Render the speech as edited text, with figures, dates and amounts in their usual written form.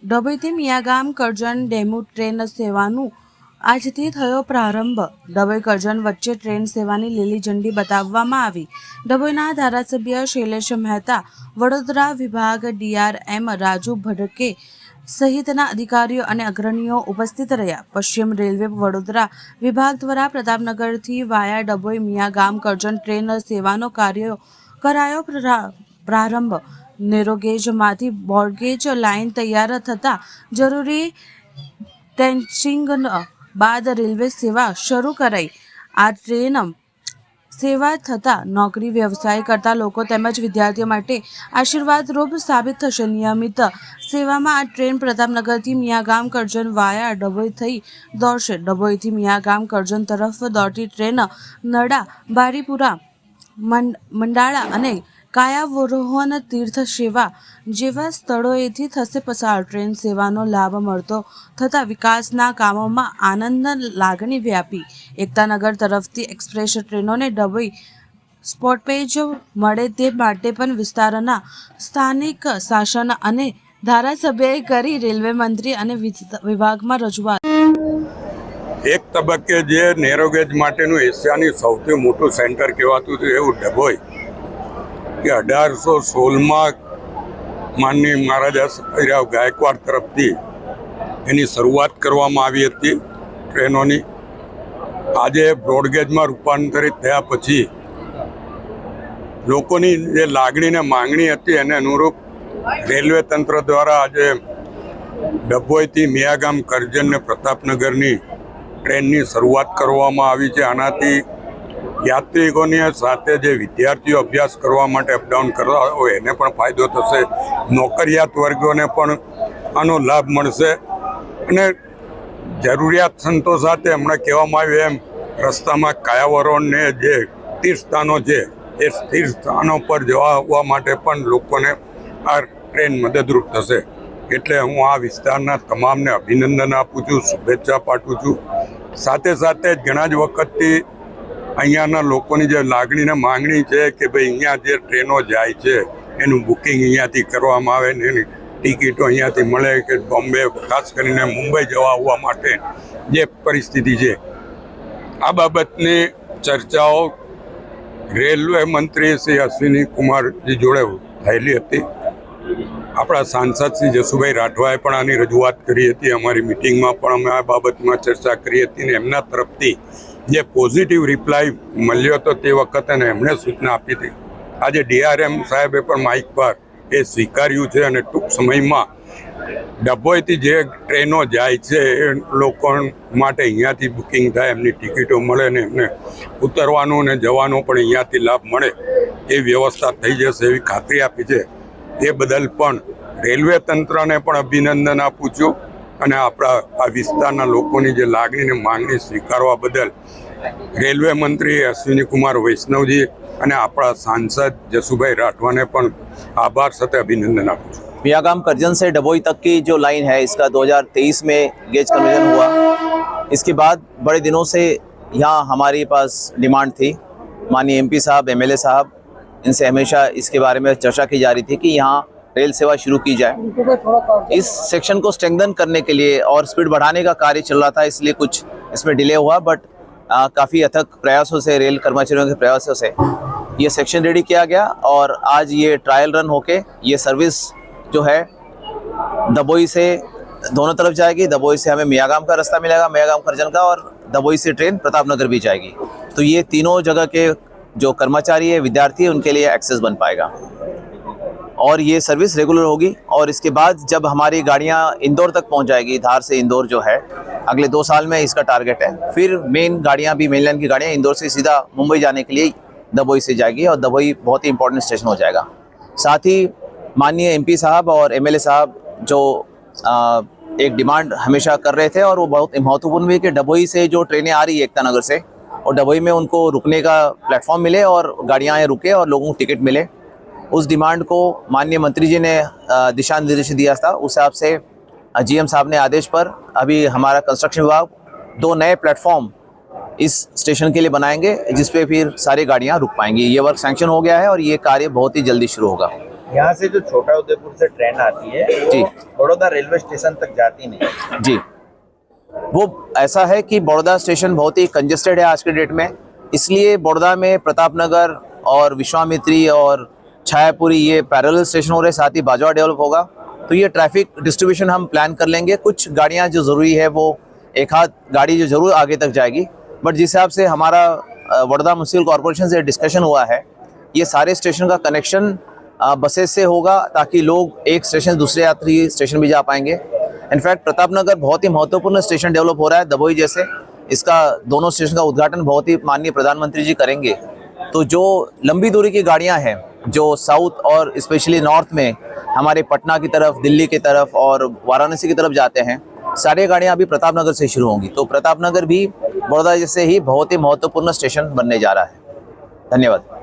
ડભોઈથી Miyagam Karjan DEMU train સેવાનું આજથી થયો પ્રારંભ। ડભોઈ કરજણ વચ્ચે ટ્રેન સેવાની લીલી ઝંડી બતાવવામાં આવી। ડભોઈના ધારાસભ્ય શૈલેષ મહેતા, વડોદરા વિભાગ DRM રાજુ ભડકે સહિતના અધિકારીઓ અને અગ્રણીઓ ઉપસ્થિત રહ્યા। પશ્ચિમ રેલવે વડોદરા વિભાગ દ્વારા પ્રતાપનગરથી વાયા ડભોઈ મિયાગામ કરજણ ટ્રેન સેવાનો કરાયો પ્રારંભ। નેરોગેજમાંથી બ્રોડગેજ લાઇન તૈયાર થતાં જરૂરી ટેન્શિંગ બાદ રેલવે સેવા શરૂ કરાઈ। આ ટ્રેન સેવા થતાં નોકરી વ્યવસાય કરતા લોકો તેમજ વિદ્યાર્થીઓ માટે આશીર્વાદરૂપ સાબિત થશે। નિયમિત સેવામાં આ ટ્રેન પ્રતાપનગરથી મિયાગામ કરજણ વાયા ડભોઈ થઈ દોડશે। ડભોઈથી મિયાગામ કરજણ તરફ દોડતી ટ્રેન નડા, બારીપુરા, મંડાળા અને કાયાવરોહન તીર્થ સેવા જેવા સ્થળોએથી થશે પસાર। ટ્રેન સેવાનો લાભ મળતો થતાં વિકાસના કામોમાં આનંદ લાગણી વ્યાપી। એકતાનગર તરફથી એક્સપ્રેસ ટ્રેનોને ડભોઈ સ્પોટપેજ મળે તે માટે પણ વિસ્તારના સ્થાનિક શાસન અને ધારાસભ્યએ કરી રેલવે મંત્રી અને વિભાગમાં રજૂઆત। એક તબક્કે જે નેરોગેજ માટેનું એશિયાની સૌથી મોટું સેન્ટર કહેવાતું હતું એવું ડભોઈ કે 1816માં માનની મહારાજા સયાજીરાવ ગાયકવાડ તરફથી એની શરૂઆત કરવામાં આવી હતી ટ્રેનોની। આજે બ્રોડગેજમાં રૂપાંતરિત થયા પછી લોકોની જે લાગણી ને માંગણી હતી એને અનુરૂપ રેલવે તંત્ર દ્વારા આજે ડભોઈથી મિયાગામ કરજણ ને પ્રતાપનગરની ટ્રેનની શરૂઆત કરવામાં આવી છે। આનાથી યાત્રિકોની સાથે જે વિદ્યાર્થીઓ અભ્યાસ કરવા માટે અપડાઉન કરવા હોય એને પણ ફાયદો થશે, નોકરિયાત વર્ગોને પણ આનો લાભ મળશે અને જરૂરિયાત સંતોષાતે હમણાં કહેવામાં આવ્યું એમ રસ્તામાં કાયાવરોને જે તીર્થસ્થાનો છે એ તીર્થસ્થાનો પર જવા આવવા માટે પણ લોકોને આ ટ્રેન મદદરૂપ થશે। એટલે હું આ વિસ્તારના તમામને અભિનંદન આપું છું, શુભેચ્છા પાઠવું છું। સાથે સાથે ઘણા જ વખતથી અહીંયાના લોકોની જે લાગણી ને માંગણી છે કે ભાઈ અહીંયા જે ટ્રેનો જાય છે એનું બુકિંગ અહીંયાથી કરવામાં આવે ને એની ટિકિટો અહીંયાથી મળે કે બોમ્બે ખાસ કરીને મુંબઈ જવા આવવા માટે જે પરિસ્થિતિ છે આ બાબતની ચર્ચાઓ રેલવે મંત્રી શ્રી અશ્વિની કુમારજી જોડે થયેલી હતી। આપણા સાંસદ શ્રી જસુભાઈ રાઠવાએ પણ આની રજૂઆત કરી હતી। અમારી મિટિંગમાં પણ અમે આ બાબતમાં ચર્ચા કરી હતી ને એમના તરફથી જે પોઝિટિવ રિપ્લાય મળ્યો હતો તે વખતે એમણે સૂચના આપી હતી। આજે DRM સાહેબે પણ માઇક પર એ સ્વીકાર્યું છે અને ટૂંક સમયમાં ડભોઈથી જે ટ્રેનો જાય છે એ લોકો માટે અહીંયાથી બુકિંગ થાય, એમની ટિકિટો મળે ને એમને ઉતરવાનું ને જવાનો પણ અહીંયાથી લાભ મળે એ વ્યવસ્થા થઈ જશે એવી ખાતરી આપી છે। એ બદલ પણ રેલવે તંત્રને પણ અભિનંદન આપું છું અને આપણા આ વિસ્તારના લોકોની જે લાગણી ને માંગણી સ્વીકારવા બદલ રેલવે મંત્રી અશ્વિની કુમાર વૈષ્ણવજી અને આપણા સાંસદ જસુભાઈ રાઠવાને પણ आभार સાથે अभिनंदन आपको। मियागाम करजन से डभोई तक की जो लाइन है इसका 2023 में गेज कन्वर्जन हुआ। इसके बाद बड़े दिनों से यहाँ हमारे पास डिमांड थी। माननीय MP साहब, MLA साहब, इनसे हमेशा इसके बारे में चर्चा की जा रही थी कि यहाँ रेल सेवा शुरू की जाए। इस सेक्शन को स्ट्रेंथन करने के लिए और स्पीड बढ़ाने का कार्य चल रहा था, इसलिए कुछ इसमें डिले हुआ, बट काफ़ी अथक प्रयासों से, रेल कर्मचारियों के प्रयासों से ये सेक्शन रेडी किया गया और आज ये ट्रायल रन होके ये सर्विस जो है डभोई से दोनों तरफ जाएगी। डभोई से हमें मियागाम का रास्ता मिलेगा, मियागाम करजन का, और डभोई से ट्रेन प्रतापनगर भी जाएगी। तो ये तीनों जगह के जो कर्मचारी है, विद्यार्थी है, उनके लिए एक्सेस बन पाएगा और ये सर्विस रेगुलर होगी। और इसके बाद जब हमारी गाड़ियाँ इंदौर तक पहुँच जाएगी, धार से इंदौर जो है अगले 2 साल में इसका टारगेट है। फिर मेन गाड़ियाँ भी, मेन लाइन की गाड़ियाँ इंदौर से सीधा मुंबई जाने के लिए डभोई से जाएगी और डभोई बहुत ही इंपॉर्टेंट स्टेशन हो जाएगा। साथ ही माननीय MP साहब और MLA साहब जो एक डिमांड हमेशा कर रहे थे और वो बहुत महत्वपूर्ण भी है कि डभोई से जो ट्रेनें आ रही है एकता नगर से, और डभोई में उनको रुकने का प्लेटफॉर्म मिले और गाड़ियाँ रुके और लोगों को टिकट मिले। उस डिमांड को माननीय मंत्री जी ने दिशा निर्देश दिया था। उस हिसाब से GM साहब ने आदेश पर अभी हमारा कंस्ट्रक्शन विभाग 2 नए प्लेटफॉर्म इस स्टेशन के लिए बनाएंगे, जिस पे फिर सारी गाड़ियाँ रुक पाएंगी। ये वर्क सैंक्शन हो गया है और ये कार्य बहुत ही जल्दी शुरू होगा। यहाँ से जो छोटा उदयपुर से ट्रेन आती है जी। वो बड़ौदा रेलवे स्टेशन तक जाती नहीं। जी, वो ऐसा है कि बड़ौदा स्टेशन बहुत ही कंजेस्टेड है आज के डेट में, इसलिए बड़ौदा में प्रतापनगर और विश्वामित्री और छायापुरी ये पैरेलल स्टेशन हो रहे, साथ ही बाजवा डेवलप होगा। तो ये ट्रैफिक डिस्ट्रीब्यूशन हम प्लान कर लेंगे। कुछ गाड़ियाँ जो ज़रूरी है वो एक आध गाड़ी जो ज़रूर आगे तक जाएगी, बट जिस हिसाब से हमारा बड़ौदा म्यूनिसिपल कॉर्पोरेशन से डिस्कशन हुआ है, ये सारे स्टेशन का कनेक्शन बसेस से होगा ताकि लोग एक स्टेशन से दूसरे यात्री स्टेशन भी जा पाएंगे। इनफैक्ट प्रतापनगर बहुत ही महत्वपूर्ण स्टेशन डेवलप हो रहा है दबोई जैसे, इसका दोनों स्टेशन का उद्घाटन बहुत ही माननीय प्रधानमंत्री जी करेंगे। तो जो लंबी दूरी की गाड़ियां हैं जो साउथ और स्पेशली नॉर्थ में हमारे पटना की तरफ, दिल्ली की तरफ और वाराणसी की तरफ जाते हैं, सारी गाड़ियां अभी प्रतापनगर से शुरू होंगी। तो प्रतापनगर भी बड़ौदा जैसे ही बहुत ही महत्वपूर्ण स्टेशन बनने जा रहा है। धन्यवाद।